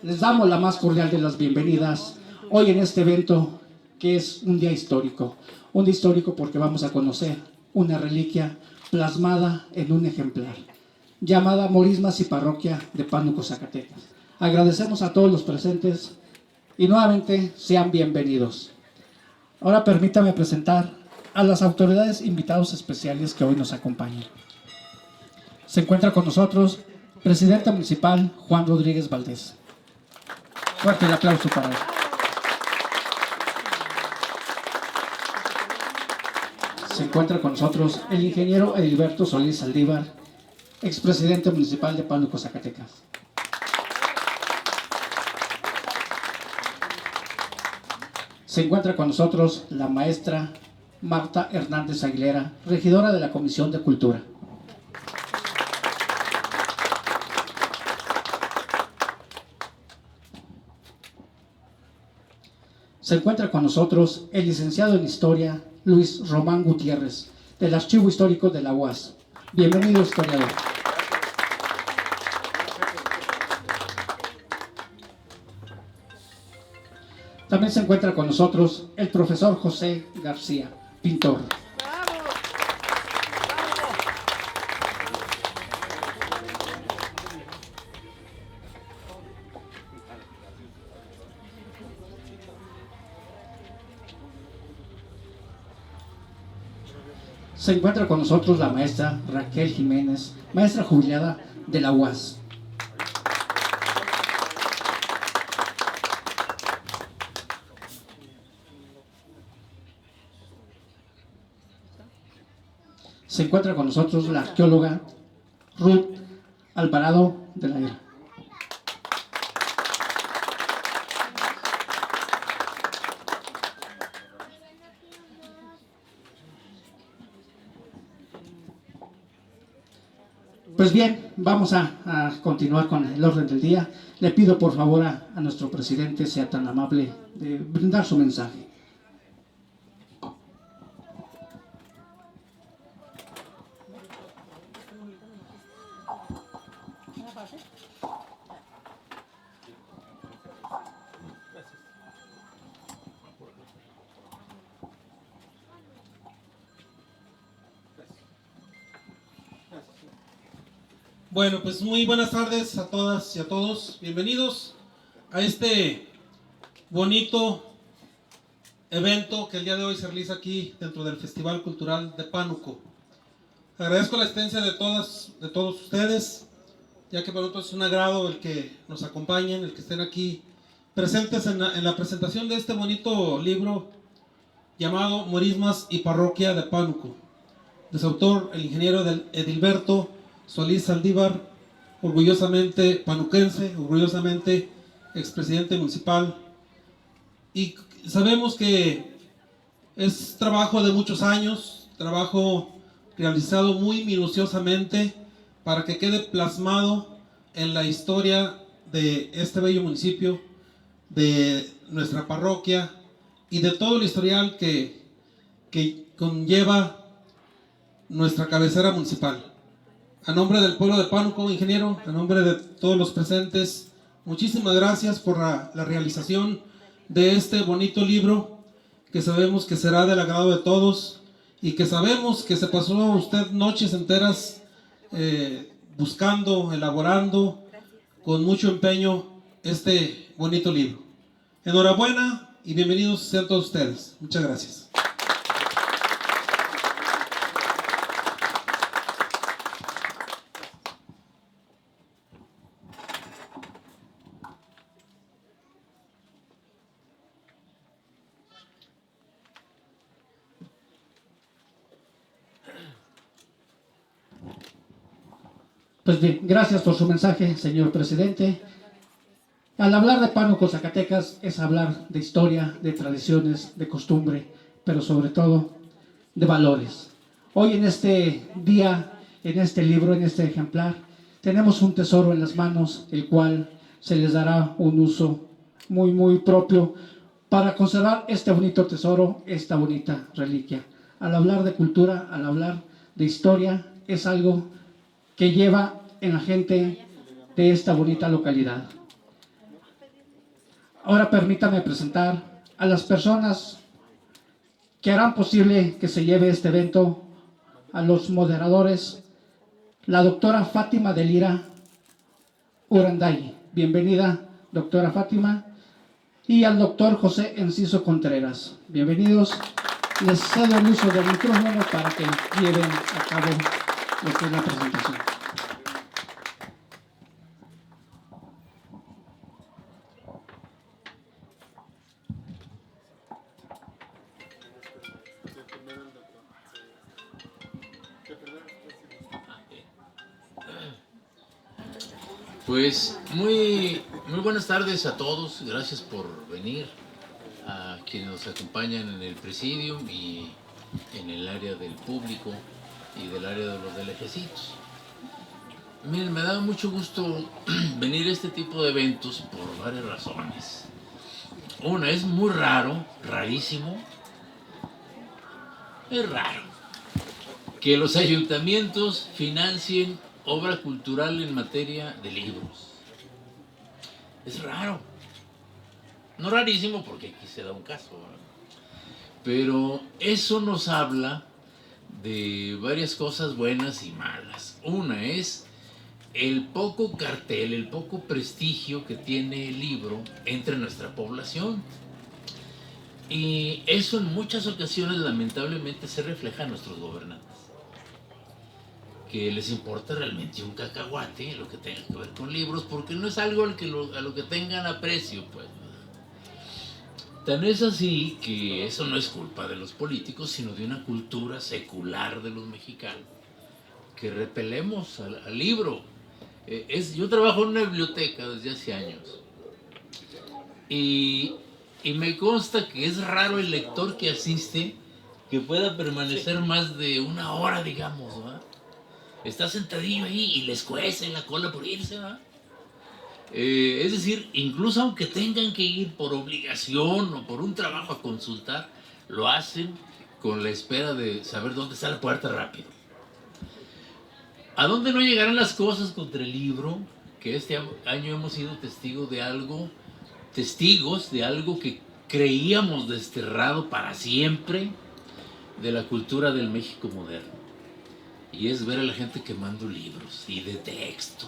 les damos la más cordial de las bienvenidas hoy en este evento que es un día histórico. Un día histórico porque vamos a conocer una reliquia plasmada en un ejemplar, llamada Morismas y Parroquia de Pánuco, Zacatecas. Agradecemos a todos los presentes y nuevamente sean bienvenidos. Ahora permítame presentar a las autoridades invitados especiales que hoy nos acompañan. Se encuentra con nosotros presidente municipal Juan Rodríguez Valdés. Fuerte el aplauso para él. Se encuentra con nosotros el ingeniero Edilberto Solís Saldívar, expresidente municipal de Pánuco, Zacatecas. Se encuentra con nosotros la maestra Marta Hernández Aguilera, regidora de la Comisión de Cultura. Se encuentra con nosotros el licenciado en Historia Luis Román Gutiérrez, del Archivo Histórico de la UAS. Bienvenido, historiador. También se encuentra con nosotros el profesor José García, pintor. Se encuentra con nosotros la maestra Raquel Jiménez, maestra jubilada de la UAS. Se encuentra con nosotros la arqueóloga Ruth Alvarado de la Era. Pues bien, vamos a continuar con el orden del día. Le pido por favor a nuestro presidente sea tan amable de brindar su mensaje. Bueno, pues muy buenas tardes a todas y a todos. Bienvenidos a este bonito evento que el día de hoy se realiza aquí dentro del Festival Cultural de Pánuco. Agradezco la asistencia de todos ustedes, ya que para nosotros es un agrado el que nos acompañen, el que estén aquí presentes en la presentación de este bonito libro llamado Morismas y Parroquia de Pánuco, de su autor, el ingeniero Edilberto Solís Saldívar, orgullosamente panuquense, orgullosamente expresidente municipal. Y sabemos que es trabajo de muchos años, trabajo realizado muy minuciosamente para que quede plasmado en la historia de este bello municipio, de nuestra parroquia y de todo el historial que conlleva nuestra cabecera municipal. A nombre del pueblo de Pánuco, ingeniero, a nombre de todos los presentes, muchísimas gracias por la realización de este bonito libro, que sabemos que será del agrado de todos y que sabemos que se pasó usted noches enteras buscando, elaborando con mucho empeño este bonito libro. Enhorabuena y bienvenidos sean todos ustedes. Muchas gracias. Pues bien, gracias por su mensaje, señor presidente. Al hablar de Pánuco, Zacatecas, es hablar de historia, de tradiciones, de costumbre, pero sobre todo de valores. Hoy en este día, en este libro, en este ejemplar, tenemos un tesoro en las manos, el cual se les dará un uso muy propio para conservar este bonito tesoro, esta bonita reliquia. Al hablar de cultura, al hablar de historia, es algo que lleva en la gente de esta bonita localidad. Ahora permítame presentar a las personas que harán posible que se lleve este evento, a los moderadores, la doctora Fátima de Lira Uranday. Bienvenida, doctora Fátima. Y al doctor José Enciso Contreras. Bienvenidos. Les cedo el uso del micrófono para que lleven a cabo lo que es la presentación. Pues muy buenas tardes a todos, gracias por venir, a quienes nos acompañan en el presidium y en el área del público y del área de los delejecitos. Miren, me da mucho gusto venir a este tipo de eventos por varias razones. Una, es muy raro, rarísimo, es raro que los ayuntamientos financien obra cultural en materia de libros. Es raro. No rarísimo porque aquí se da un caso, ¿verdad? Pero eso nos habla de varias cosas buenas y malas. Una es el poco cartel, el poco prestigio que tiene el libro entre nuestra población. Y eso en muchas ocasiones lamentablemente se refleja en nuestros gobernantes, que les importa realmente un cacahuate lo que tenga que ver con libros, porque no es algo a lo que tengan aprecio, pues. Tan es así que eso no es culpa de los políticos, sino de una cultura secular de los mexicanos, que repelemos al libro. Yo trabajo en una biblioteca desde hace años, y me consta que es raro el lector que asiste que pueda permanecer más de una hora, digamos, ¿verdad? Está sentadillo ahí y les cuece la cola por irse, ¿verdad? Es decir, incluso aunque tengan que ir por obligación o por un trabajo a consultar, lo hacen con la espera de saber dónde está la puerta rápido. ¿A dónde no llegarán las cosas contra el libro? Que este año hemos sido testigos de algo que creíamos desterrado para siempre de la cultura del México moderno. Y es ver a la gente quemando libros y de texto.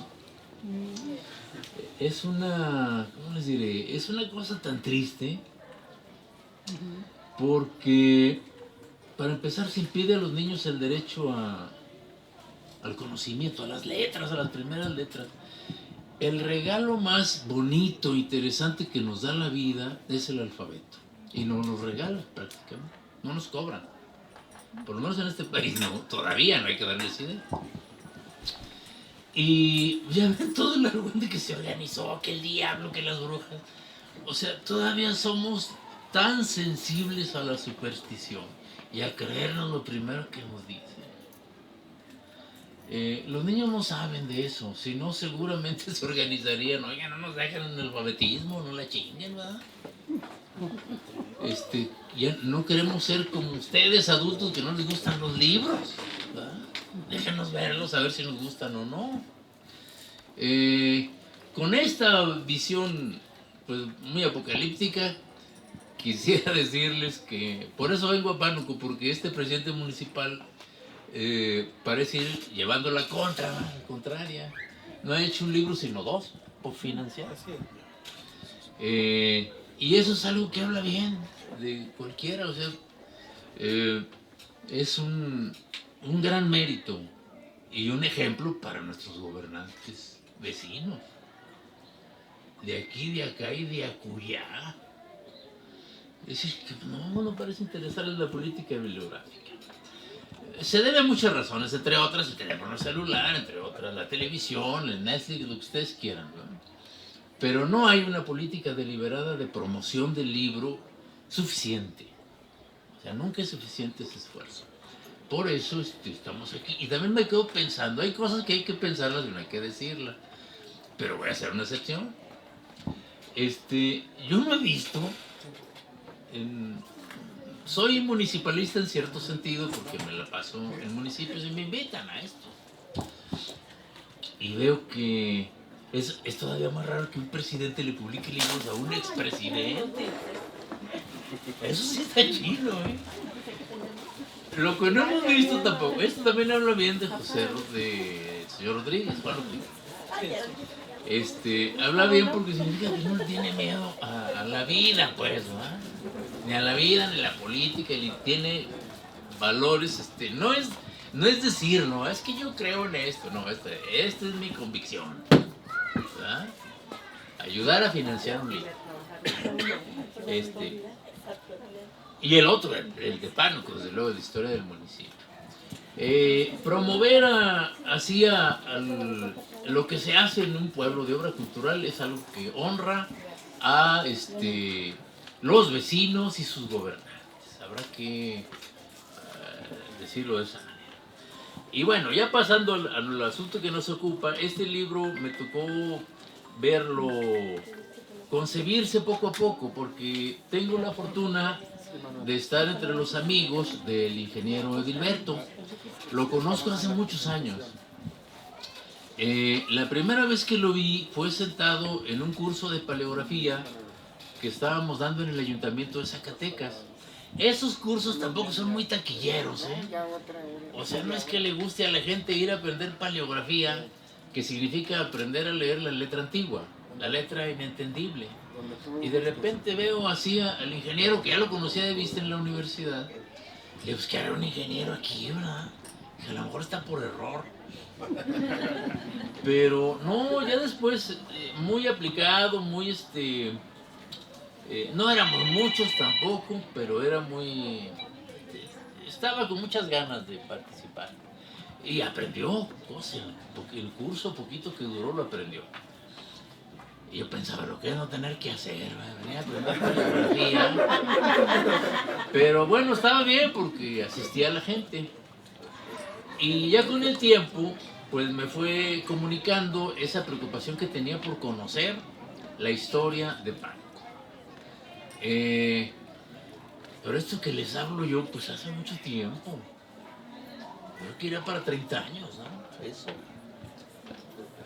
Es una, ¿cómo les diré? Es una cosa tan triste, porque para empezar se impide a los niños el derecho al conocimiento, a las letras, a las primeras letras. El regalo más bonito, interesante que nos da la vida es el alfabeto. Y no nos regalan prácticamente, no nos cobran. Por lo menos en este país no, todavía no hay que darles idea. Y ya ven todo el argüente que se organizó, que el diablo, que las brujas. O sea, todavía somos tan sensibles a la superstición y a creernos lo primero que nos dicen. Los niños no saben de eso, si no seguramente se organizarían. Oigan, no nos dejen en el alfabetismo, no la chinguen, ¿verdad? Ya no queremos ser como ustedes, adultos, que no les gustan los libros, ¿verdad? Déjenos verlos, a ver si nos gustan o no. Con esta visión pues muy apocalíptica, quisiera decirles que por eso vengo a Pánuco, porque este presidente municipal parece ir llevando la contraria. No ha hecho un libro sino 2 por financiar. Y eso es algo que habla bien de cualquiera, o sea, es un gran mérito y un ejemplo para nuestros gobernantes vecinos, de aquí, de acá y de acullá. Es decir, que no parece interesarles la política bibliográfica. Se debe a muchas razones, entre otras el teléfono celular, entre otras la televisión, el Netflix, lo que ustedes quieran, ¿no? Pero no hay una política deliberada de promoción del libro suficiente. O sea, nunca es suficiente ese esfuerzo. Por eso estamos aquí. Y también me quedo pensando, hay cosas que hay que pensarlas y no hay que decirlas. Pero voy a hacer una excepción. Yo no he visto... soy municipalista en cierto sentido porque me la paso en municipios y me invitan a esto. Y veo que Es todavía más raro que un presidente le publique libros a un expresidente. Eso sí está chino, ¿eh? Lo que no hemos visto tampoco, esto también habla bien de José, del señor Rodríguez, Juan Rodríguez. Habla bien porque significa que no le tiene miedo a la vida, pues, ¿no? Ni a la vida, ni a la política, ni tiene valores, no es decir, no, es que yo creo en esto, no, esta es mi convicción, ¿verdad? Ayudar a financiar un libro. Y el otro, el de Pánuco, desde luego, la historia del municipio. Promover lo que se hace en un pueblo de obra cultural es algo que honra a los vecinos y sus gobernantes. Habrá que decirlo de esa manera. Y bueno, ya pasando al asunto que nos ocupa, este libro me tocó verlo concebirse poco a poco, porque tengo la fortuna de estar entre los amigos del ingeniero Edilberto. Lo conozco hace muchos años. La primera vez que lo vi fue sentado en un curso de paleografía que estábamos dando en el ayuntamiento de Zacatecas. Esos cursos tampoco son muy taquilleros, ¿eh? O sea, no es que le guste a la gente ir a aprender paleografía, que significa aprender a leer la letra antigua, la letra inentendible. Y de repente veo así al ingeniero, que ya lo conocía de vista en la universidad. Le digo, pues que era un ingeniero aquí, ¿verdad? Que a lo mejor está por error. Pero no, ya después, muy aplicado, muy no éramos muchos tampoco, pero era muy... estaba con muchas ganas de participar. Y aprendió cosas, porque el curso poquito que duró lo aprendió. Y yo pensaba, lo que es no tener que hacer, venía a aprender paleografía. Pero bueno, estaba bien porque asistía a la gente. Y ya con el tiempo, pues me fue comunicando esa preocupación que tenía por conocer la historia de Pánuco. Pero esto que les hablo yo, pues hace mucho tiempo. Yo quería para 30 años, ¿no? Eso.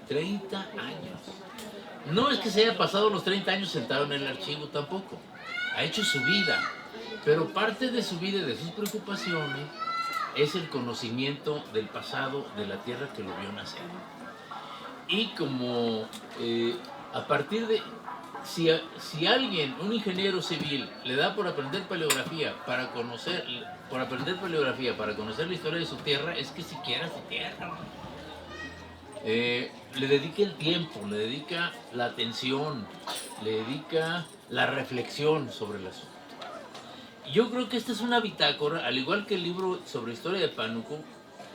30 años. No es que se haya pasado los 30 años sentado en el archivo tampoco. Ha hecho su vida. Pero parte de su vida y de sus preocupaciones es el conocimiento del pasado de la tierra que lo vio nacer. Y como a partir de... Si alguien, un ingeniero civil, le da por aprender paleografía para conocer la historia de su tierra, es que siquiera su tierra. Le dedica el tiempo, le dedica la atención, le dedica la reflexión sobre el asunto. Yo creo que esta es una bitácora, al igual que el libro sobre historia de Pánuco,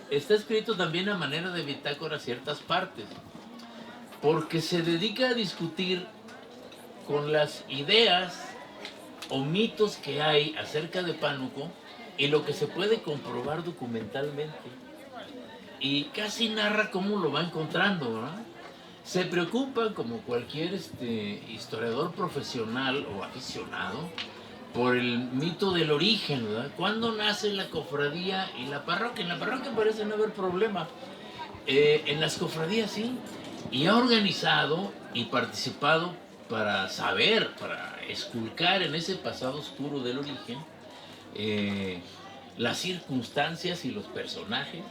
está escrito también a manera de bitácora ciertas partes, porque se dedica a discutir con las ideas o mitos que hay acerca de Pánuco y lo que se puede comprobar documentalmente. Y casi narra cómo lo va encontrando, ¿verdad? Se preocupa, como cualquier historiador profesional o aficionado, por el mito del origen, ¿verdad? ¿Cuándo nace la cofradía y la parroquia? En la parroquia parece no haber problema. En las cofradías sí. Y ha organizado y participado para saber, para esculcar en ese pasado oscuro del origen, las circunstancias y los personajes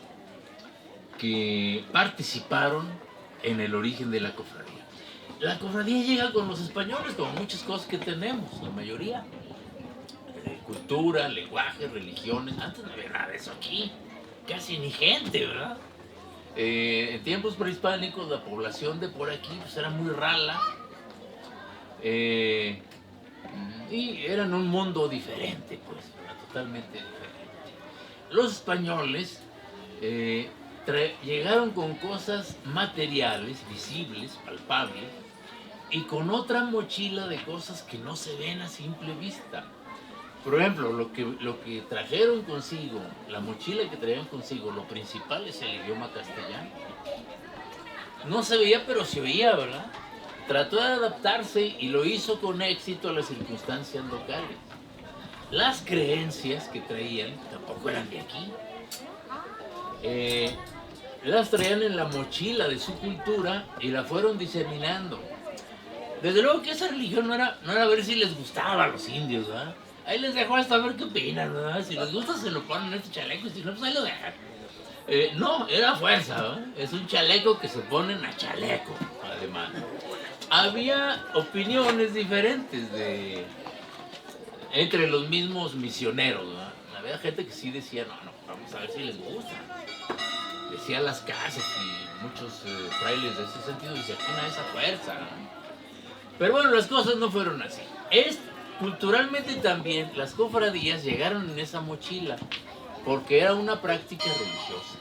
que participaron en el origen de la cofradía. La cofradía llega con los españoles, como muchas cosas que tenemos, la mayoría. Cultura, lenguaje, religiones. Antes no había nada de eso aquí. Casi ni gente, ¿verdad? En tiempos prehispánicos la población de por aquí pues, era muy rala. Y eran un mundo diferente, pues, totalmente diferente. Los españoles llegaron con cosas materiales, visibles, palpables, y con otra mochila de cosas que no se ven a simple vista. Por ejemplo, lo que trajeron consigo, la mochila que traían consigo, lo principal es el idioma castellano. No se veía, pero se oía, ¿verdad? Trató de adaptarse y lo hizo con éxito a las circunstancias locales. Las creencias que traían tampoco eran de aquí. las traían en la mochila de su cultura y la fueron diseminando. Desde luego que esa religión no era a ver si les gustaba a los indios, ¿verdad? Ahí les dejo hasta ver qué opinan, ¿verdad? Si les gusta se lo ponen en este chaleco y si no, pues ahí lo dejan. No, era fuerza, ¿verdad? Es un chaleco que se ponen a chaleco, además. Había opiniones diferentes entre los mismos misioneros, ¿verdad? Había gente que sí decía, no, vamos a ver si les gusta. Decía las casas y muchos frailes de ese sentido decían, tiene esa fuerza, ¿no? Pero bueno, las cosas no fueron así. Culturalmente también las cofradías llegaron en esa mochila porque era una práctica religiosa.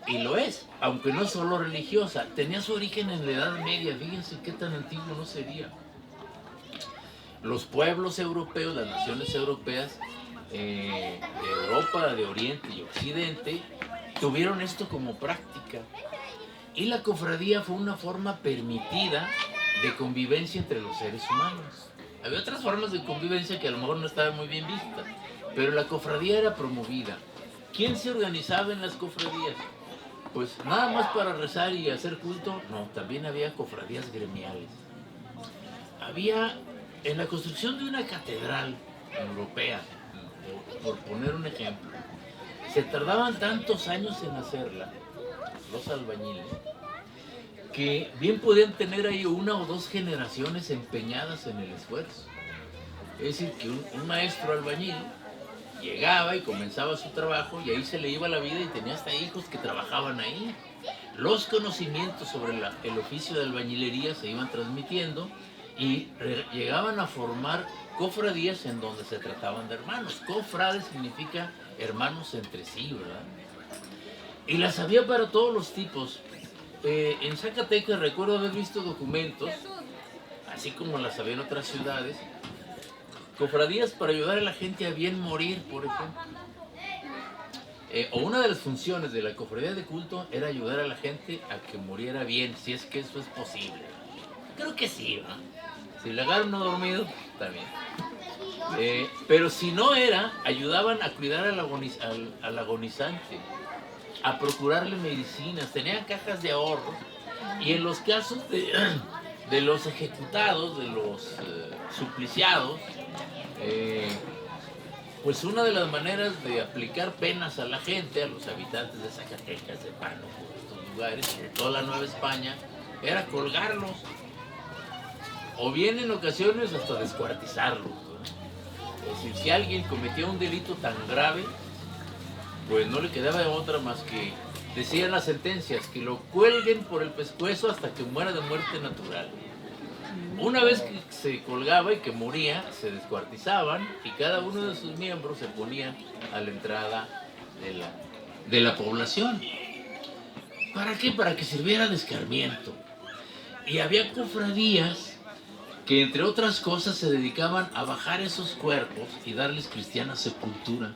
Y lo es, aunque no solo religiosa. Tenía su origen en la Edad Media. Fíjense qué tan antiguo no sería. Los pueblos europeos, las naciones europeas, de Europa, de Oriente y Occidente, tuvieron esto como práctica. Y la cofradía fue una forma permitida de convivencia entre los seres humanos. Había otras formas de convivencia que a lo mejor no estaban muy bien vistas, pero la cofradía era promovida. ¿Quién se organizaba en las cofradías? Pues nada más para rezar y hacer culto, no, también había cofradías gremiales. Había, en la construcción de una catedral europea, por poner un ejemplo, se tardaban tantos años en hacerla, los albañiles, que bien podían tener ahí una o dos generaciones empeñadas en el esfuerzo. Es decir, que un maestro albañil llegaba y comenzaba su trabajo y ahí se le iba la vida y tenía hasta hijos que trabajaban ahí. Los conocimientos sobre el oficio de albañilería se iban transmitiendo y llegaban a formar cofradías en donde se trataban de hermanos. Cofrades significa hermanos entre sí, ¿verdad? Y las había para todos los tipos. En Zacatecas recuerdo haber visto documentos, así como las había en otras ciudades, cofradías para ayudar a la gente a bien morir, por ejemplo. O una de las funciones de la cofradía de culto era ayudar a la gente a que muriera bien, si es que eso es posible. Creo que sí, ¿no? Si le agarran uno dormido, está bien. Pero si no era, ayudaban a cuidar al agonizante, a procurarle medicinas, tenían cajas de ahorro y en los casos de los ejecutados, de los supliciados, pues una de las maneras de aplicar penas a la gente, a los habitantes de Zacatecas, de Pánuco, de estos lugares, de toda la Nueva España, era colgarlos o bien en ocasiones hasta descuartizarlos, ¿no? Es decir, si alguien cometía un delito tan grave, pues no le quedaba otra más que, decían las sentencias, que lo cuelguen por el pescuezo hasta que muera de muerte natural. Una vez que se colgaba y que moría, se descuartizaban y cada uno de sus miembros se ponía a la entrada de la población. ¿Para qué? Para que sirviera de escarmiento. Y había cofradías que, entre otras cosas, se dedicaban a bajar esos cuerpos y darles cristiana sepultura.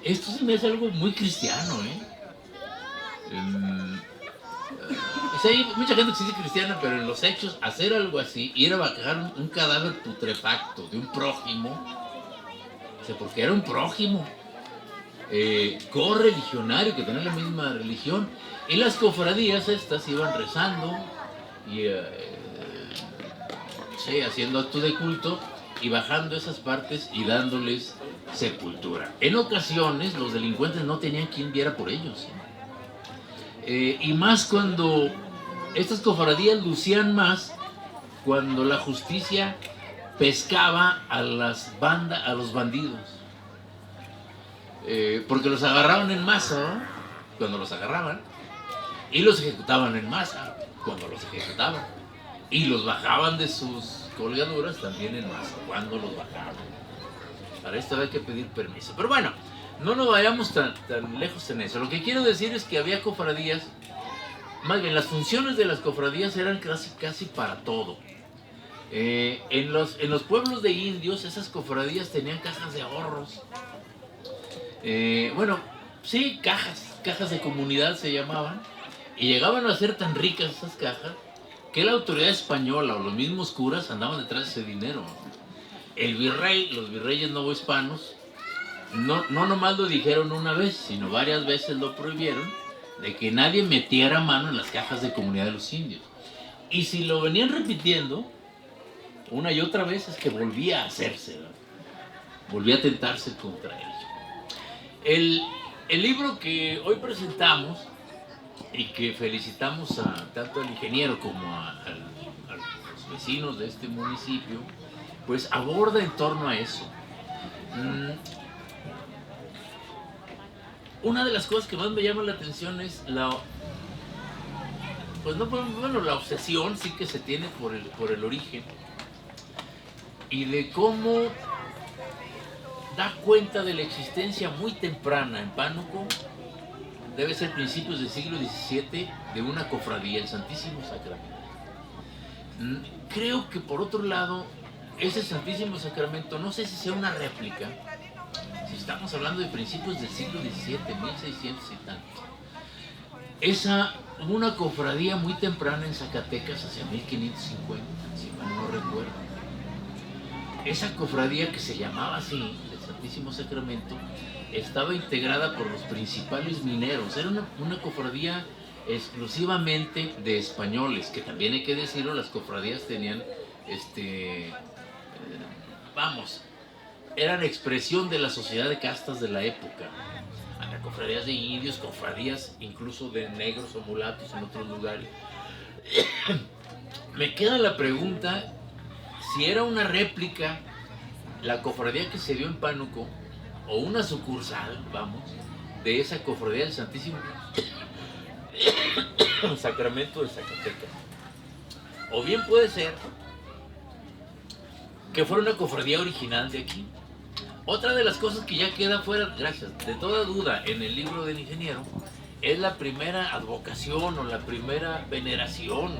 Esto se me hace algo muy cristiano, hay mucha gente que se dice cristiana, pero en los hechos hacer algo así, ir a bajar un cadáver putrefacto de un prójimo, porque era un prójimo correligionario que tenía la misma religión, y las cofradías estas iban rezando y haciendo actos de culto y bajando esas partes y dándoles sepultura. En ocasiones los delincuentes no tenían quien viera por ellos, y más cuando estas cofradías lucían más cuando la justicia pescaba a los bandidos, porque los agarraban en masa, ¿no? Cuando los agarraban, y los ejecutaban en masa cuando los ejecutaban, y los bajaban de sus colgaduras también en masa cuando los bajaban. Para esto había que pedir permiso, pero bueno, no nos vayamos tan lejos en eso. Lo que quiero decir es que había cofradías, más bien las funciones de las cofradías eran casi para todo. En los pueblos de indios esas cofradías tenían cajas de ahorros. Sí, cajas de comunidad se llamaban, y llegaban a ser tan ricas esas cajas que la autoridad española o los mismos curas andaban detrás de ese dinero. El virrey, los virreyes novohispanos, no nomás lo dijeron una vez, sino varias veces lo prohibieron, de que nadie metiera mano en las cajas de comunidad de los indios. Y si lo venían repitiendo una y otra vez, es que volvía a hacerse, ¿verdad? Volvía a tentarse contra ello. El libro que hoy presentamos y que felicitamos tanto al ingeniero como a los vecinos de este municipio, pues aborda en torno a eso. Una de las cosas que más me llama la atención es la obsesión sí que se tiene por el origen y de cómo da cuenta de la existencia muy temprana en Pánuco, debe ser principios del siglo XVII, de una cofradía, el Santísimo Sacramento. Creo que por otro lado, ese Santísimo Sacramento, no sé si sea una réplica, si estamos hablando de principios del siglo XVII, 1600 y tanto. Una cofradía muy temprana en Zacatecas, hacia 1550, si mal no recuerdo. Esa cofradía, que se llamaba así, el Santísimo Sacramento, estaba integrada por los principales mineros. Era una cofradía exclusivamente de españoles, que también hay que decirlo, las cofradías tenían, eran expresión de la sociedad de castas de la época. Había cofradías de indios, cofradías incluso de negros o mulatos en otros lugares. Me queda la pregunta si era una réplica la cofradía que se dio en Pánuco, o una sucursal, de esa cofradía del Santísimo Sacramento de Zacatecas. O bien puede ser que fuera una cofradía original de aquí. Otra de las cosas que ya queda fuera, gracias, de toda duda en el libro del ingeniero, es la primera advocación o la primera veneración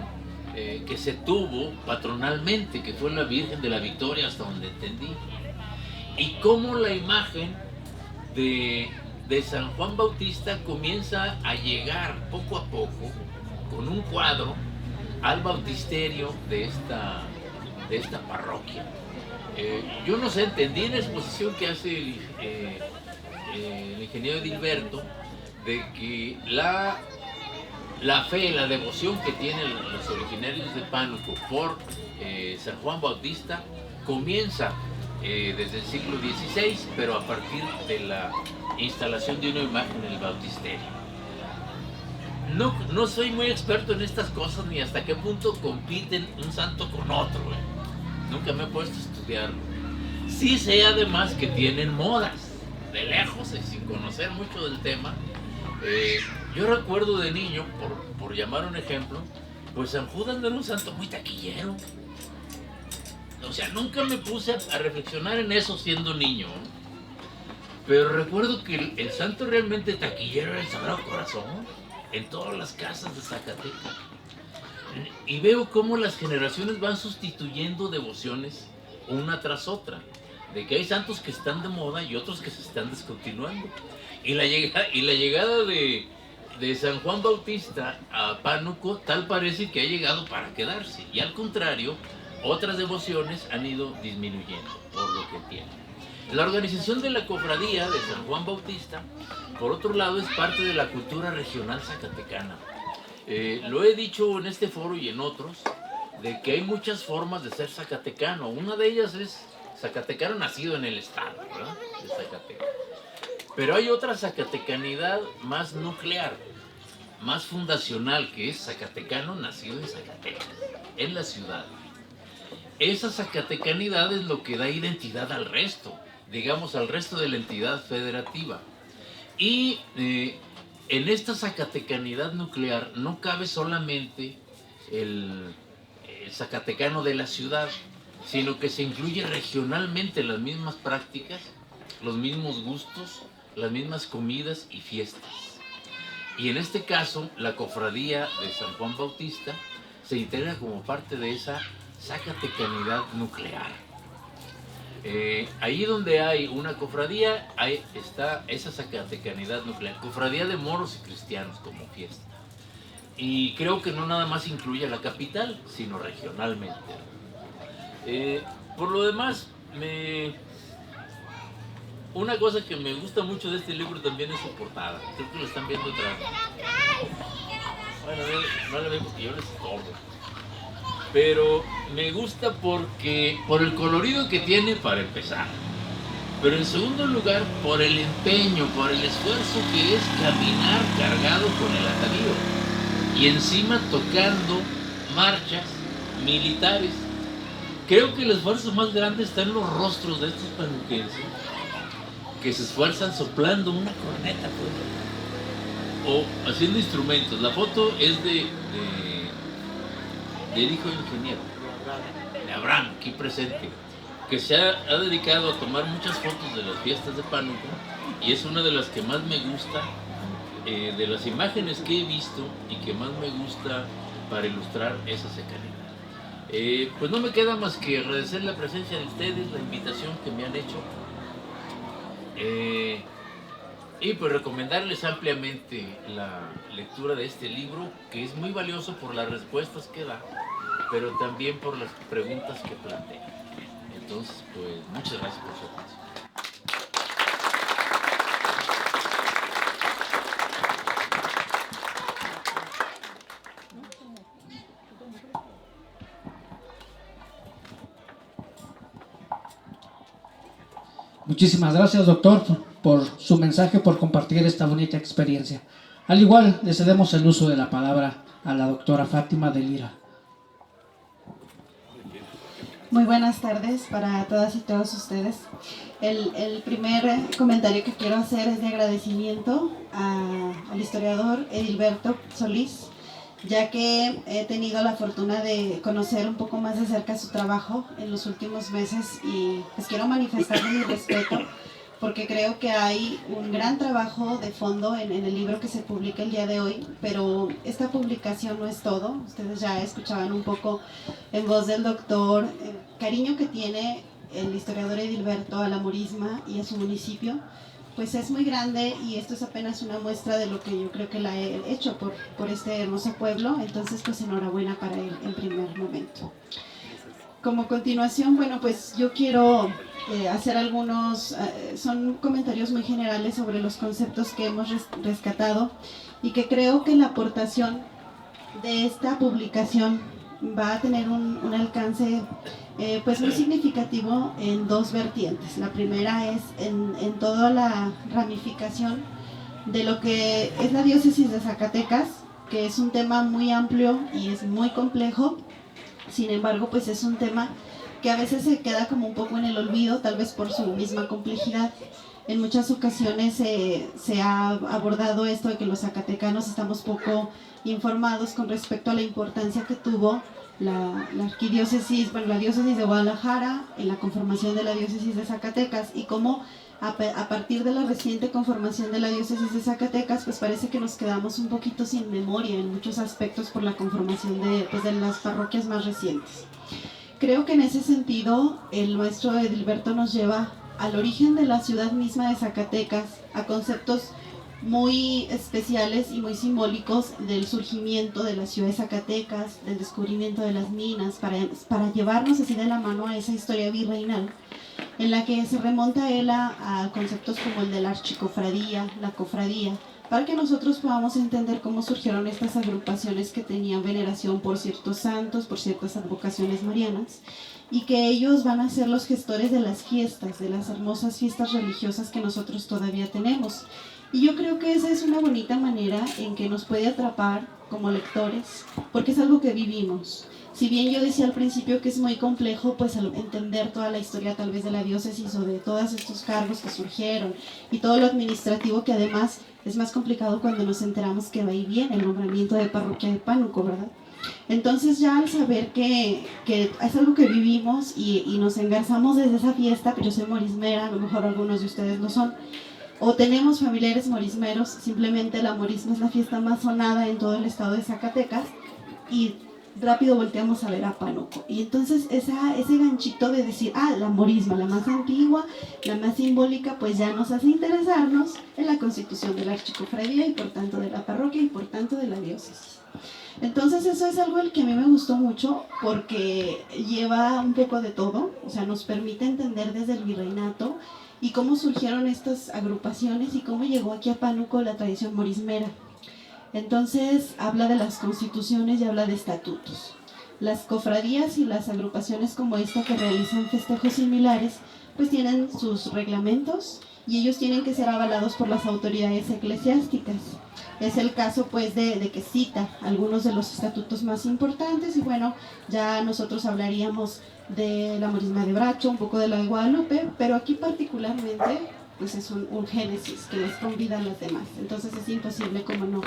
que se tuvo patronalmente, que fue la Virgen de la Victoria, hasta donde entendí. Y cómo la imagen de San Juan Bautista comienza a llegar poco a poco, con un cuadro, al bautisterio de esta parroquia. Yo no sé, entendí en la exposición que hace el ingeniero Edilberto, de que la fe, la devoción que tienen los originarios de Pánuco por San Juan Bautista comienza desde el siglo XVI, pero a partir de la instalación de una imagen en el bautisterio. No soy muy experto en estas cosas, ni hasta qué punto compiten un santo con otro. Nunca me he puesto a estudiarlo. Sí sé además que tienen modas, de lejos y sin conocer mucho del tema. Yo recuerdo de niño, por llamar un ejemplo, pues San Judas no era un santo muy taquillero. O sea, nunca me puse a reflexionar en eso siendo niño. Pero recuerdo que el santo realmente taquillero era el Sagrado Corazón, en todas las casas de Zacatecas. Y veo cómo las generaciones van sustituyendo devociones una tras otra. De que hay santos que están de moda y otros que se están descontinuando. Y la llegada de San Juan Bautista a Pánuco tal parece que ha llegado para quedarse. Y al contrario, otras devociones han ido disminuyendo, por lo que entiendo. La organización de la cofradía de San Juan Bautista, por otro lado, es parte de la cultura regional zacatecana. Lo he dicho en este foro y en otros, de que hay muchas formas de ser zacatecano. Una de ellas es zacatecano nacido en el estado, ¿verdad?, de Zacatecas. Pero hay otra zacatecanidad más nuclear, más fundacional, que es zacatecano nacido en Zacatecas, en la ciudad. Esa zacatecanidad es lo que da identidad al resto, digamos al resto de la entidad federativa. Y en esta zacatecanidad nuclear no cabe solamente el zacatecano de la ciudad, sino que se incluye regionalmente las mismas prácticas, los mismos gustos, las mismas comidas y fiestas. Y en este caso, la cofradía de San Juan Bautista se integra como parte de esa zacatecanidad nuclear. Ahí donde hay una cofradía, ahí está esa zacatecanidad nuclear, cofradía de moros y cristianos como fiesta. Y creo que no nada más incluye a la capital, sino regionalmente. Por lo demás, una cosa que me gusta mucho de este libro también es su portada. Creo que lo están viendo atrás. Bueno, no la veo porque yo les estorbo. Pero me gusta porque por el colorido que tiene para empezar. Pero en segundo lugar, por el empeño, por el esfuerzo que es caminar cargado con el atavío. Y encima tocando marchas militares. Creo que el esfuerzo más grande está en los rostros de estos panuquenses que se esfuerzan soplando una corneta, pues, o haciendo instrumentos. La foto es del hijo ingeniero, de Abraham, aquí presente, que se ha dedicado a tomar muchas fotos de las fiestas de Pánuco, y es una de las que más me gusta, de las imágenes que he visto y que más me gusta para ilustrar esa secanidad. Pues no me queda más que agradecer la presencia de ustedes, la invitación que me han hecho, y pues recomendarles ampliamente la lectura de este libro, que es muy valioso por las respuestas que da, pero también por las preguntas que plantea. Entonces, pues muchas gracias por su atención. Muchísimas gracias, doctor, por su mensaje, por compartir esta bonita experiencia. Al igual, le cedemos el uso de la palabra a la doctora Fátima de Lira. Muy buenas tardes para todas y todos ustedes. El primer comentario que quiero hacer es de agradecimiento al historiador Edilberto Solís, ya que he tenido la fortuna de conocer un poco más de cerca su trabajo en los últimos meses, y pues quiero manifestarle mi respeto porque creo que hay un gran trabajo de fondo en el libro que se publica el día de hoy, pero esta publicación no es todo. Ustedes ya escuchaban un poco en voz del doctor el cariño que tiene el historiador Edilberto a la Morisma y a su municipio. Pues es muy grande, y esto es apenas una muestra de lo que yo creo que la he hecho por este hermoso pueblo. Entonces, pues enhorabuena para él en primer momento. Como continuación, bueno, pues yo quiero hacer algunos, son comentarios muy generales sobre los conceptos que hemos rescatado, y que creo que la aportación de esta publicación va a tener un alcance pues muy significativo en dos vertientes. La primera es en toda la ramificación de lo que es la diócesis de Zacatecas, que es un tema muy amplio y es muy complejo. Sin embargo, pues es un tema que a veces se queda como un poco en el olvido, tal vez por su misma complejidad. En muchas ocasiones se ha abordado esto de que los zacatecanos estamos poco informados con respecto a la importancia que tuvo la arquidiócesis, bueno, la diócesis de Guadalajara en la conformación de la diócesis de Zacatecas, y cómo a partir de la reciente conformación de la diócesis de Zacatecas, pues parece que nos quedamos un poquito sin memoria en muchos aspectos por la conformación de las parroquias más recientes. Creo que en ese sentido el maestro Edilberto nos lleva al origen de la ciudad misma de Zacatecas, a conceptos muy especiales y muy simbólicos del surgimiento de la ciudad de Zacatecas, del descubrimiento de las minas, para llevarnos así de la mano a esa historia virreinal, en la que se remonta él a conceptos como el de la archicofradía, la cofradía, para que nosotros podamos entender cómo surgieron estas agrupaciones que tenían veneración por ciertos santos, por ciertas advocaciones marianas, y que ellos van a ser los gestores de las fiestas, de las hermosas fiestas religiosas que nosotros todavía tenemos. Y yo creo que esa es una bonita manera en que nos puede atrapar como lectores, porque es algo que vivimos. Si bien yo decía al principio que es muy complejo, pues entender toda la historia tal vez de la diócesis o de todos estos cargos que surgieron y todo lo administrativo, que además es más complicado cuando nos enteramos que va y viene el nombramiento de parroquia de Pánuco, ¿verdad? Entonces ya al saber que es algo que vivimos y nos engarzamos desde esa fiesta, yo soy morismera, a lo mejor algunos de ustedes no son, o tenemos familiares morismeros, simplemente la morisma es la fiesta más sonada en todo el estado de Zacatecas, y rápido volteamos a ver a Pánuco. Y entonces ese ganchito de decir, la morisma, la más antigua, la más simbólica, pues ya nos hace interesarnos en la constitución de la archicofradía y por tanto de la parroquia y por tanto de la diócesis. Entonces eso es algo que a mí me gustó mucho, porque lleva un poco de todo, o sea, nos permite entender desde el virreinato y cómo surgieron estas agrupaciones y cómo llegó aquí a Pánuco la tradición morismera. Entonces habla de las constituciones y habla de estatutos. Las cofradías y las agrupaciones como esta que realizan festejos similares pues tienen sus reglamentos y ellos tienen que ser avalados por las autoridades eclesiásticas. Es el caso pues de que cita algunos de los estatutos más importantes y bueno, ya nosotros hablaríamos de la morisma de Bracho, un poco de la de Guadalupe, pero aquí particularmente pues es un génesis que les convida a las demás, entonces es imposible como no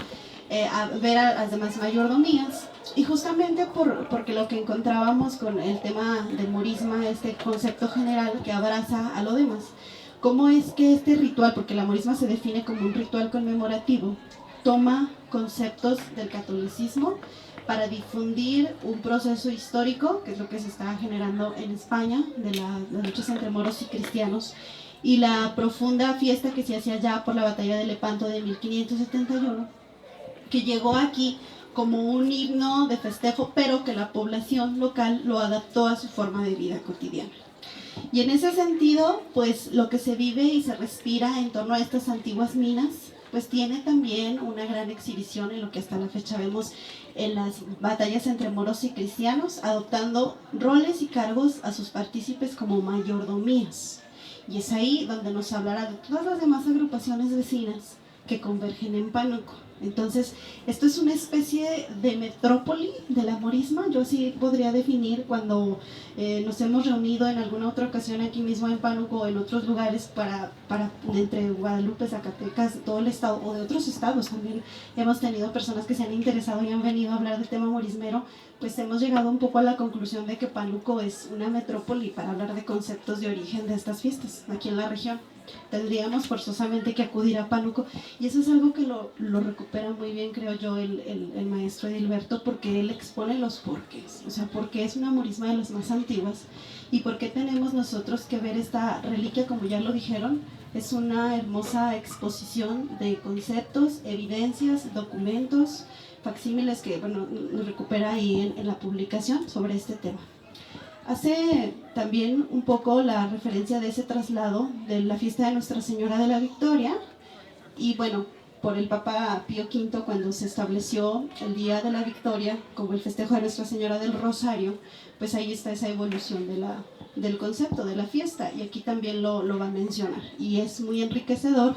ver a las demás mayordomías y justamente porque lo que encontrábamos con el tema del morisma, este concepto general que abraza a lo demás, cómo es que este ritual, porque la morisma se define como un ritual conmemorativo, toma conceptos del catolicismo para difundir un proceso histórico, que es lo que se está generando en España, de las luchas entre moros y cristianos, y la profunda fiesta que se hacía ya por la batalla de Lepanto de 1571, que llegó aquí como un himno de festejo, pero que la población local lo adaptó a su forma de vida cotidiana. Y en ese sentido, pues lo que se vive y se respira en torno a estas antiguas minas, pues tiene también una gran exhibición en lo que hasta la fecha vemos en las batallas entre moros y cristianos, adoptando roles y cargos a sus partícipes como mayordomías. Y es ahí donde nos hablará de todas las demás agrupaciones vecinas que convergen en Pánuco. Entonces, esto es una especie de metrópoli de la morisma, yo así podría definir cuando nos hemos reunido en alguna otra ocasión aquí mismo en Pánuco o en otros lugares para entre Guadalupe, Zacatecas, todo el estado o de otros estados también hemos tenido personas que se han interesado y han venido a hablar del tema morismero, pues hemos llegado un poco a la conclusión de que Pánuco es una metrópoli para hablar de conceptos de origen de estas fiestas aquí en la región. Tendríamos forzosamente que acudir a Pánuco y eso es algo que lo recupera muy bien, creo yo, el maestro Edilberto, porque él expone los porqués, o sea, por qué es una morisma de las más antiguas y por qué tenemos nosotros que ver esta reliquia, como ya lo dijeron, es una hermosa exposición de conceptos, evidencias, documentos, facsímiles que, bueno, nos recupera ahí en la publicación sobre este tema. Hace también un poco la referencia de ese traslado de la fiesta de Nuestra Señora de la Victoria y bueno, por el Papa Pío V cuando se estableció el Día de la Victoria como el festejo de Nuestra Señora del Rosario, pues ahí está esa evolución del concepto de la fiesta y aquí también lo va a mencionar y es muy enriquecedor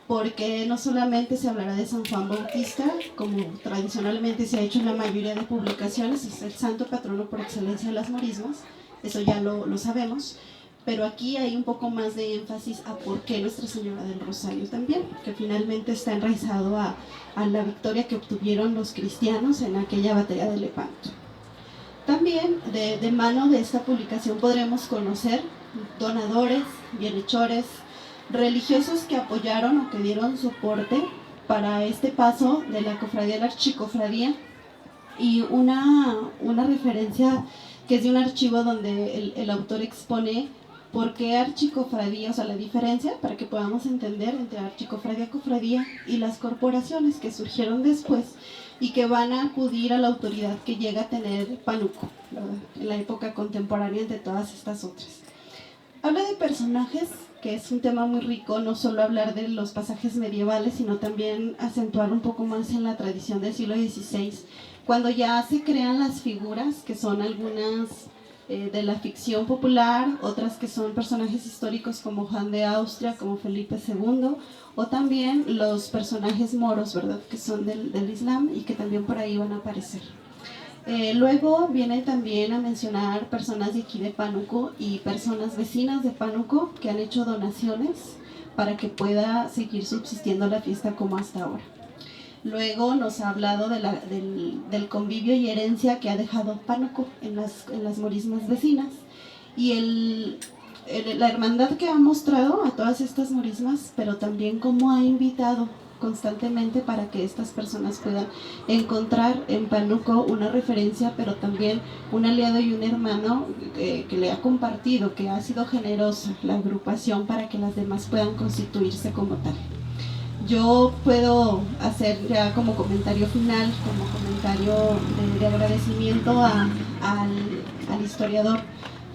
porque no solamente se hablará de San Juan Bautista, como tradicionalmente se ha hecho en la mayoría de publicaciones, es el santo patrono por excelencia de las morismas, eso ya lo sabemos, pero aquí hay un poco más de énfasis a por qué Nuestra Señora del Rosario también, que finalmente está enraizado a la victoria que obtuvieron los cristianos en aquella batalla de Lepanto. También de mano de esta publicación podremos conocer donadores, bienhechores, religiosos que apoyaron o que dieron soporte para este paso de la cofradía a la archicofradía y una referencia que es de un archivo donde el autor expone por qué archicofradía, o sea la diferencia para que podamos entender entre archicofradía, cofradía y las corporaciones que surgieron después y que van a acudir a la autoridad que llega a tener Pánuco, ¿verdad? En la época contemporánea de todas estas otras. Habla de personajes, que es un tema muy rico, no solo hablar de los pasajes medievales, sino también acentuar un poco más en la tradición del siglo XVI, cuando ya se crean las figuras, que son algunas de la ficción popular, otras que son personajes históricos como Juan de Austria, como Felipe II, o también los personajes moros, ¿verdad?, que son del Islam y que también por ahí van a aparecer. Luego viene también a mencionar personas de aquí de Pánuco y personas vecinas de Pánuco que han hecho donaciones para que pueda seguir subsistiendo la fiesta como hasta ahora. Luego nos ha hablado del convivio y herencia que ha dejado Pánuco en las morismas vecinas y la hermandad que ha mostrado a todas estas morismas, pero también cómo ha invitado constantemente para que estas personas puedan encontrar en Pánuco una referencia, pero también un aliado y un hermano que le ha compartido, que ha sido generosa la agrupación para que las demás puedan constituirse como tal. Yo puedo hacer ya como comentario final, como comentario de agradecimiento al historiador,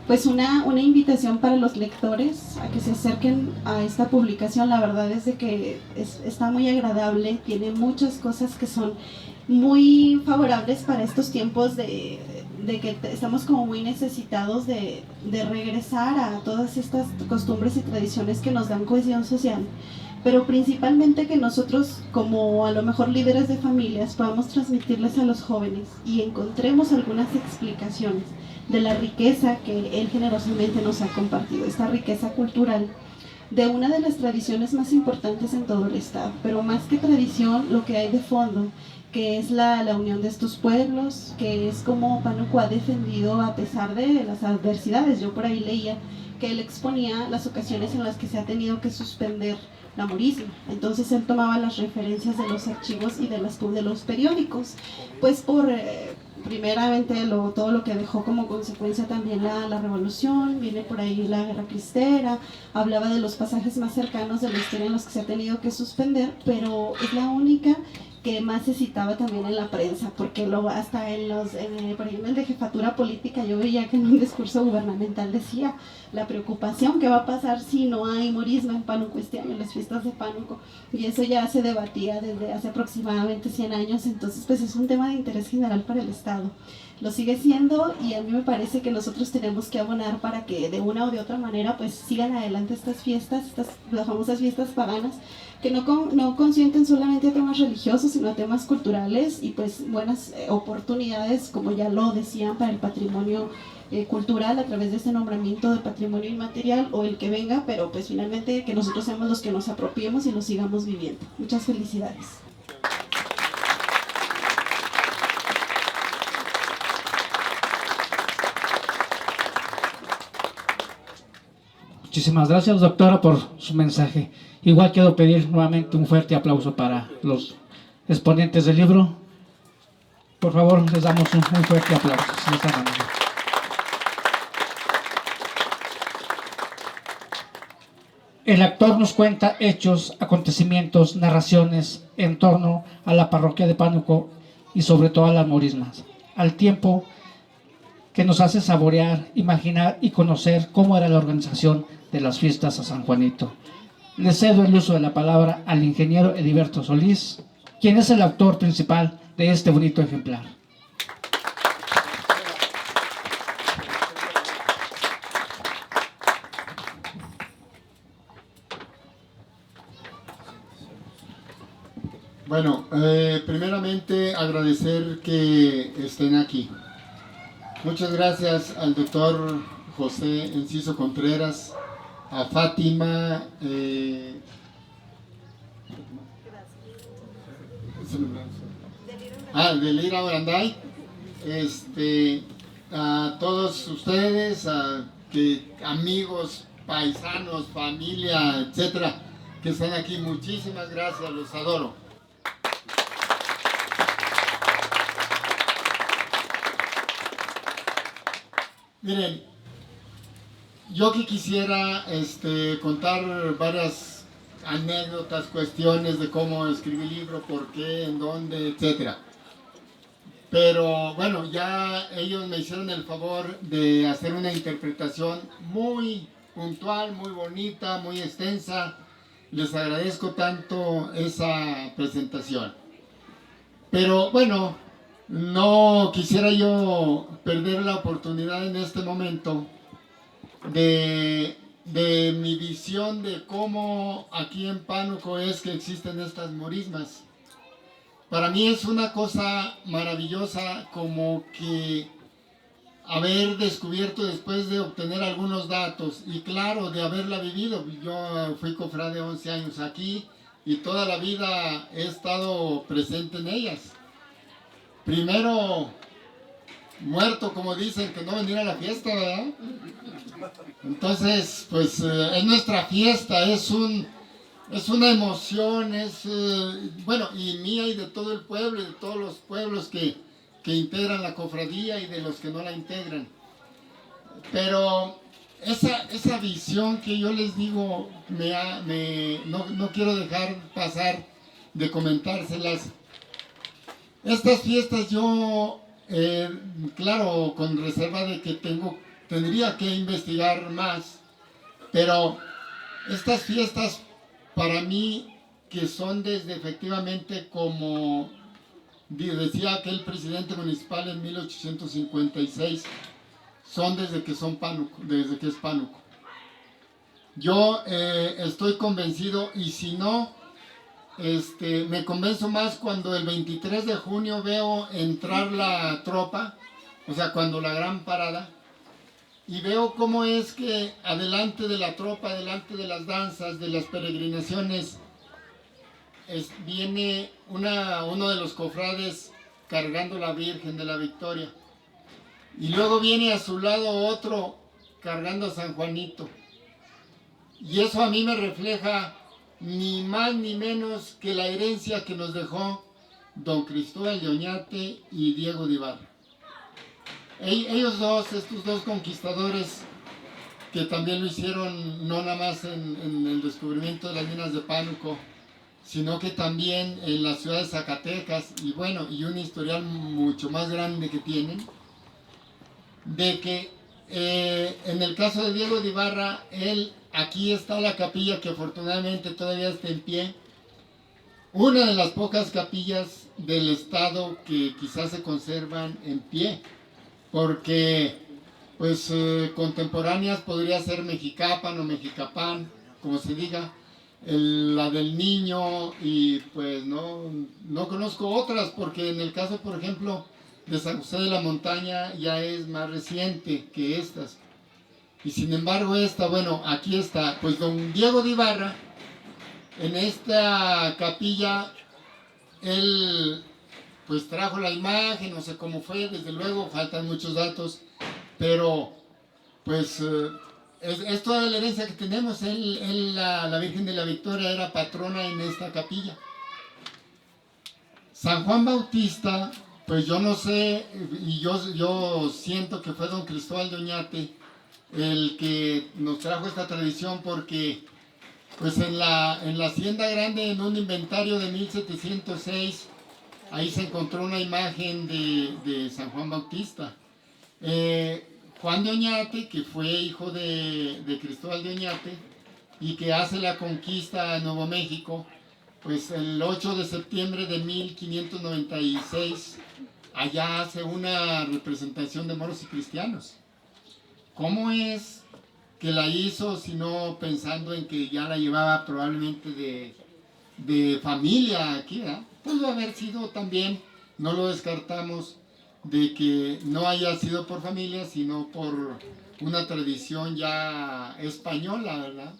pues una invitación para los lectores a que se acerquen a esta publicación. La verdad es de que está muy agradable, tiene muchas cosas que son muy favorables para estos tiempos de que estamos como muy necesitados de regresar a todas estas costumbres y tradiciones que nos dan cohesión social, pero principalmente que nosotros, como a lo mejor líderes de familias, podamos transmitirles a los jóvenes y encontremos algunas explicaciones de la riqueza que él generosamente nos ha compartido, esta riqueza cultural de una de las tradiciones más importantes en todo el estado, pero más que tradición, lo que hay de fondo, que es la unión de estos pueblos, que es como Pánuco ha defendido a pesar de las adversidades. Yo por ahí leía que él exponía las ocasiones en las que se ha tenido que suspender la morisma, entonces él tomaba las referencias de los archivos y de los periódicos, pues por primeramente todo lo que dejó como consecuencia también la revolución, viene por ahí la guerra cristera, hablaba de los pasajes más cercanos de la historia en los que se ha tenido que suspender, pero es la única que más se citaba también en la prensa, porque hasta por ejemplo, el de jefatura política, yo veía que en un discurso gubernamental decía la preocupación que va a pasar si no hay morisma en Pánuco este año, en las fiestas de Pánuco, y eso ya se debatía desde hace aproximadamente 100 años, entonces pues es un tema de interés general para el Estado. Lo sigue siendo, y a mí me parece que nosotros tenemos que abonar para que de una o de otra manera pues sigan adelante estas fiestas, las famosas fiestas paganas, que no consienten solamente a temas religiosos, sino a temas culturales y pues buenas oportunidades, como ya lo decían, para el patrimonio cultural a través de este nombramiento de patrimonio inmaterial o el que venga, pero pues finalmente que nosotros seamos los que nos apropiemos y lo sigamos viviendo. Muchas felicidades. Muchísimas gracias, doctora, por su mensaje. Igual quiero pedir nuevamente un fuerte aplauso para los exponentes del libro. Por favor, les damos un fuerte aplauso. Si están dando. El actor nos cuenta hechos, acontecimientos, narraciones en torno a la parroquia de Pánuco y sobre todo a las morismas, al tiempo que nos hace saborear, imaginar y conocer cómo era la organización de las fiestas a San Juanito. Le cedo el uso de la palabra al ingeniero Edilberto Solís, quien es el autor principal de este bonito ejemplar. Bueno, primeramente agradecer que estén aquí. Muchas gracias al doctor José Enciso Contreras, a Fátima, Delira Branday, a todos ustedes, amigos, paisanos, familia, etcétera, que están aquí. Muchísimas gracias, los adoro. Miren, yo que quisiera contar varias anécdotas, cuestiones de cómo escribí el libro, por qué, en dónde, etcétera. Pero bueno, ya ellos me hicieron el favor de hacer una interpretación muy puntual, muy bonita, muy extensa. Les agradezco tanto esa presentación. Pero bueno, no quisiera yo perder la oportunidad en este momento de mi visión de cómo aquí en Pánuco es que existen estas morismas. Para mí es una cosa maravillosa como que haber descubierto después de obtener algunos datos y claro, de haberla vivido. Yo fui cofrade 11 años aquí y toda la vida he estado presente en ellas. Primero muerto, como dicen, que no venir a la fiesta, ¿verdad? Entonces, pues es nuestra fiesta, es una emoción, bueno, y mía y de todo el pueblo y de todos los pueblos que integran la cofradía y de los que no la integran. Pero esa visión que yo les digo, no quiero dejar pasar de comentárselas. Estas fiestas yo, claro, con reserva de que tengo tendría que investigar más, pero estas fiestas para mí, que son desde efectivamente como decía aquel presidente municipal en 1856, son desde que son Pánuco, desde que es Pánuco. Yo estoy convencido, y si no, me convenzo más cuando el 23 de junio veo entrar la tropa, o sea, cuando la gran parada, y veo cómo es que adelante de la tropa, adelante de las danzas, de las peregrinaciones, viene uno de los cofrades cargando la Virgen de la Victoria. Y luego viene a su lado otro cargando a San Juanito. Y eso a mí me refleja ni más ni menos que la herencia que nos dejó don Cristóbal de Oñate y Diego de Ibarra. Ellos dos, estos dos conquistadores, que también lo hicieron no nada más en el descubrimiento de las minas de Pánuco, sino que también en la ciudad de Zacatecas, y bueno, y un historial mucho más grande que tienen, de que en el caso de Diego de Ibarra, aquí está la capilla que afortunadamente todavía está en pie, una de las pocas capillas del estado que quizás se conservan en pie, porque pues contemporáneas podría ser Mexicapan o Mexicapán, como se diga, la del Niño, y pues no conozco otras, porque en el caso, por ejemplo, de San José de la Montaña ya es más reciente que estas. Y sin embargo esta, bueno, aquí está, pues don Diego de Ibarra, en esta capilla, él pues trajo la imagen, no sé cómo fue, desde luego faltan muchos datos, pero pues es toda la herencia que tenemos. La Virgen de la Victoria era patrona en esta capilla. San Juan Bautista, pues yo no sé, y yo siento que fue don Cristóbal de Oñate el que nos trajo esta tradición, porque pues en la Hacienda Grande, en un inventario de 1706, ahí se encontró una imagen de San Juan Bautista. Juan de Oñate, que fue hijo de Cristóbal de Oñate y que hace la conquista a Nuevo México, pues el 8 de septiembre de 1596, allá hace una representación de moros y cristianos. ¿Cómo es que la hizo, sino pensando en que ya la llevaba probablemente de familia aquí, ¿verdad? Pudo haber sido también, no lo descartamos, de que no haya sido por familia, sino por una tradición ya española, ¿verdad?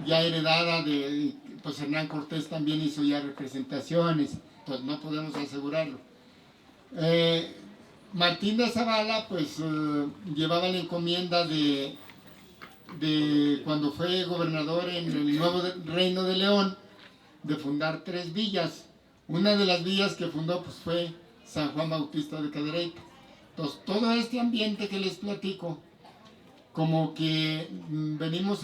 Ya heredada pues Hernán Cortés también hizo ya representaciones, pues no podemos asegurarlo. Martín de Zavala, pues llevaba la encomienda de cuando fue gobernador en el nuevo reino de León, de fundar 3 villas. Una de las villas que fundó pues fue San Juan Bautista de Cadereyta. Entonces, todo este ambiente que les platico, como que venimos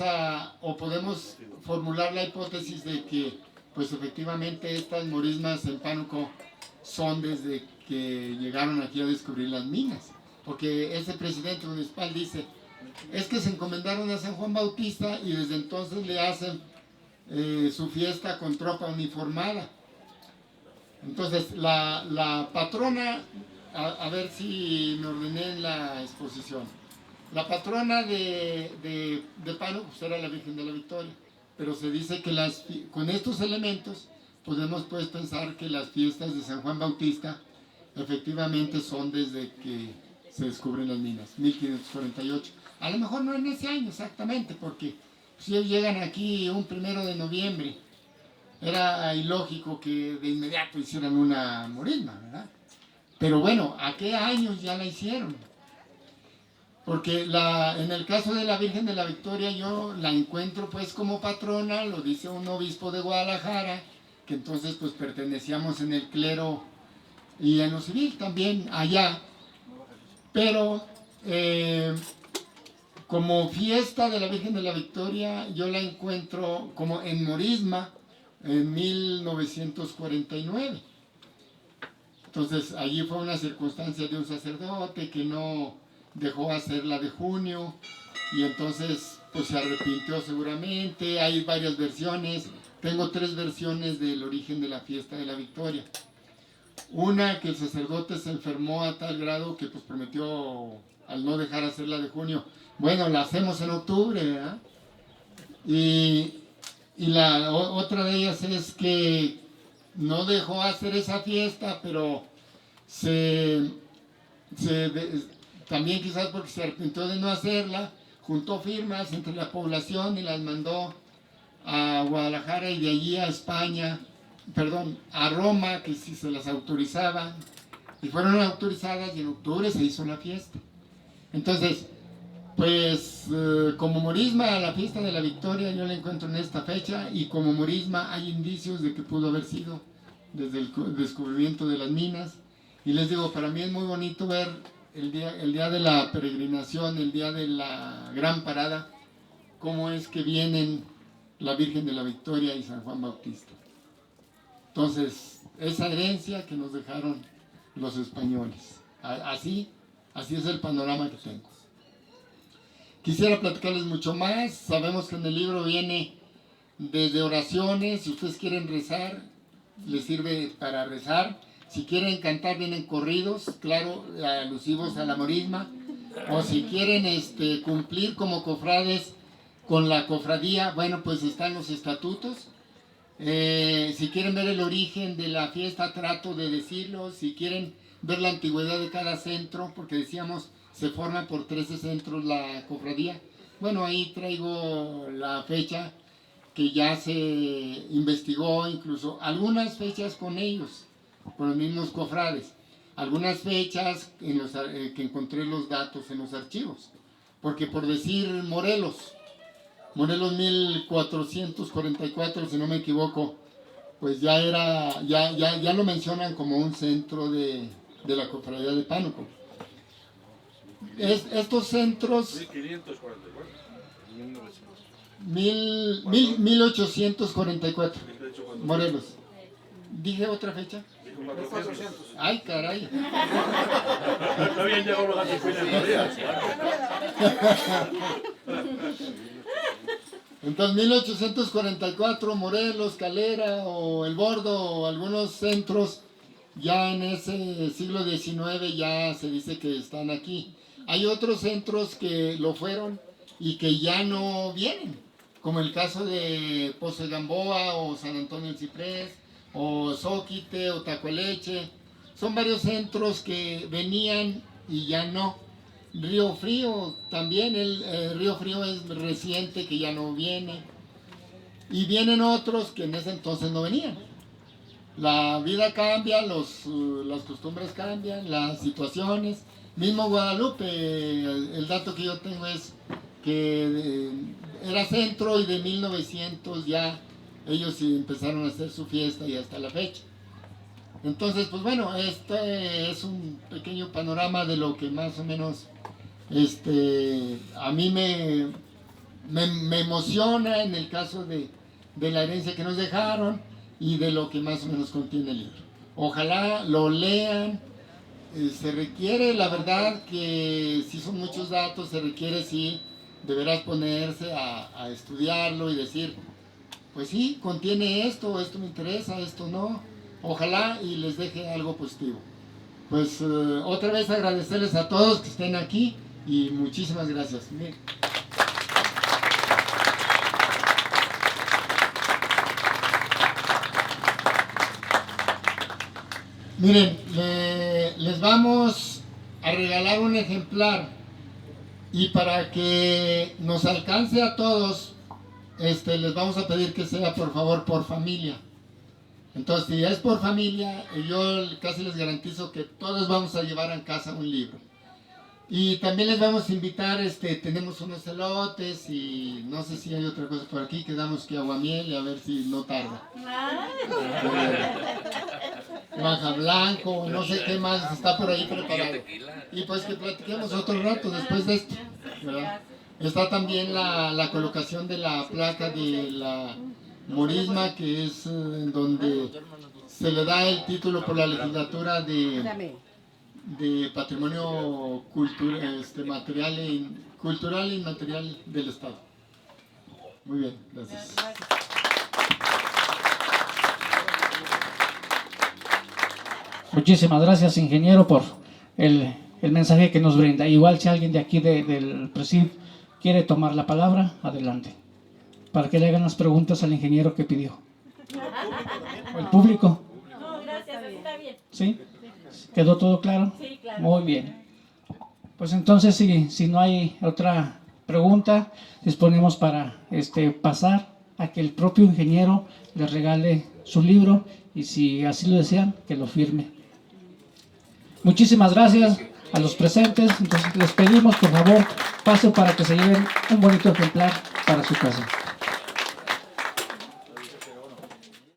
o podemos formular la hipótesis de que pues efectivamente estas morismas en Pánuco son desde que llegaron aquí a descubrir las minas, porque ese presidente municipal dice, es que se encomendaron a San Juan Bautista y desde entonces le hacen su fiesta con tropa uniformada. Entonces la patrona, a ver si me ordené en la exposición, la patrona de Pánuco pues era la Virgen de la Victoria, pero se dice que con estos elementos podemos pues pensar que las fiestas de San Juan Bautista efectivamente son desde que se descubren las minas, 1548. A lo mejor no en ese año exactamente, porque si ellos llegan aquí un 1 de noviembre, era ilógico que de inmediato hicieran una morisma, ¿verdad? Pero bueno, ¿a qué años ya la hicieron? Porque en el caso de la Virgen de la Victoria yo la encuentro pues como patrona, lo dice un obispo de Guadalajara, que entonces pues pertenecíamos en el clero y en lo civil también allá, pero como fiesta de la Virgen de la Victoria yo la encuentro como en morisma en 1949. Entonces allí fue una circunstancia de un sacerdote que no dejó hacer la de junio y entonces pues se arrepintió seguramente. Hay varias versiones, tengo 3 versiones del origen de la fiesta de la Victoria. Una, que el sacerdote se enfermó a tal grado que pues prometió, al no dejar hacer la de junio, bueno, la hacemos en octubre, ¿verdad? Y la otra de ellas es que no dejó hacer esa fiesta, pero también quizás porque se arrepintió de no hacerla, juntó firmas entre la población y las mandó a Guadalajara y de allí a España, perdón, a Roma, que si se las autorizaban, y fueron autorizadas y en octubre se hizo la fiesta. Entonces, pues como morisma, la fiesta de la Victoria yo la encuentro en esta fecha, y como morisma hay indicios de que pudo haber sido desde el descubrimiento de las minas. Y les digo, para mí es muy bonito ver el día de la peregrinación, el día de la gran parada, cómo es que vienen la Virgen de la Victoria y San Juan Bautista. Entonces, esa herencia que nos dejaron los españoles. Así es el panorama que tengo. Quisiera platicarles mucho más. Sabemos que en el libro viene desde oraciones. Si ustedes quieren rezar, les sirve para rezar. Si quieren cantar, vienen corridos, claro, alusivos a la morisma. O si quieren cumplir como cofrades con la cofradía, bueno, pues están los estatutos. Si quieren ver el origen de la fiesta, trato de decirlo. Si quieren ver la antigüedad de cada centro, porque decíamos, se forma por 13 centros la cofradía. Bueno, ahí traigo la fecha que ya se investigó, incluso algunas fechas con ellos, con los mismos cofrades. Algunas fechas que encontré los datos en los archivos. Porque por decir Morelos 1444, si no me equivoco, pues ya lo mencionan como un centro de la cofradía de Pánuco. Estos centros 1844, Morelos. ¿Dije otra fecha? Ay, caray. Está bien, llegó los gatos todavía. Entonces, 1844, Morelos, Calera o El Bordo o algunos centros ya en ese siglo XIX ya se dice que están aquí. Hay otros centros que lo fueron y que ya no vienen, como el caso de Pozo de Gamboa o San Antonio del Ciprés o Zóquite o Tacueleche. Son varios centros que venían y ya no. Río Frío también, Río Frío es reciente que ya no viene. Y vienen otros que en ese entonces no venían. La vida cambia, las costumbres cambian, las situaciones. Mismo Guadalupe, el dato que yo tengo es que era centro y de 1900 ya ellos empezaron a hacer su fiesta y hasta la fecha. Entonces, pues bueno, este es un pequeño panorama de lo que más o menos a mí me emociona en el caso de la herencia que nos dejaron y de lo que más o menos contiene el libro. Ojalá lo lean. Se requiere, la verdad que si son muchos datos, se requiere sí, de veras ponerse a estudiarlo y decir, pues sí, contiene esto me interesa, esto no. Ojalá y les deje algo positivo. Pues otra vez agradecerles a todos que estén aquí y muchísimas gracias. Miren, les vamos a regalar un ejemplar y para que nos alcance a todos, les vamos a pedir que sea por favor por familia. Entonces, si es por familia, yo casi les garantizo que todos vamos a llevar a casa un libro. Y también les vamos a invitar, tenemos unos elotes y no sé si hay otra cosa por aquí, quedamos que aguamiel y a ver si no tarda. Baja blanco, no sé qué más está por ahí preparado. Y pues que platiquemos otro rato después de esto, ¿verdad? Está también la colocación de la placa de la morisma, que es donde se le da el título por la legislatura de de patrimonio cultural e inmaterial del Estado. Muy bien, gracias. Muchísimas gracias, ingeniero, por el mensaje que nos brinda. Igual si alguien de aquí del Presidio quiere tomar la palabra, adelante, para que le hagan las preguntas al ingeniero que pidió. ¿El público? No, gracias, está bien. ¿Sí? ¿Quedó todo claro? Sí, claro. Muy bien. Pues entonces, si no hay otra pregunta, disponemos para pasar a que el propio ingeniero les regale su libro y si así lo desean, que lo firme. Muchísimas gracias a los presentes. Entonces les pedimos, por favor, pasen para que se lleven un bonito ejemplar para su casa.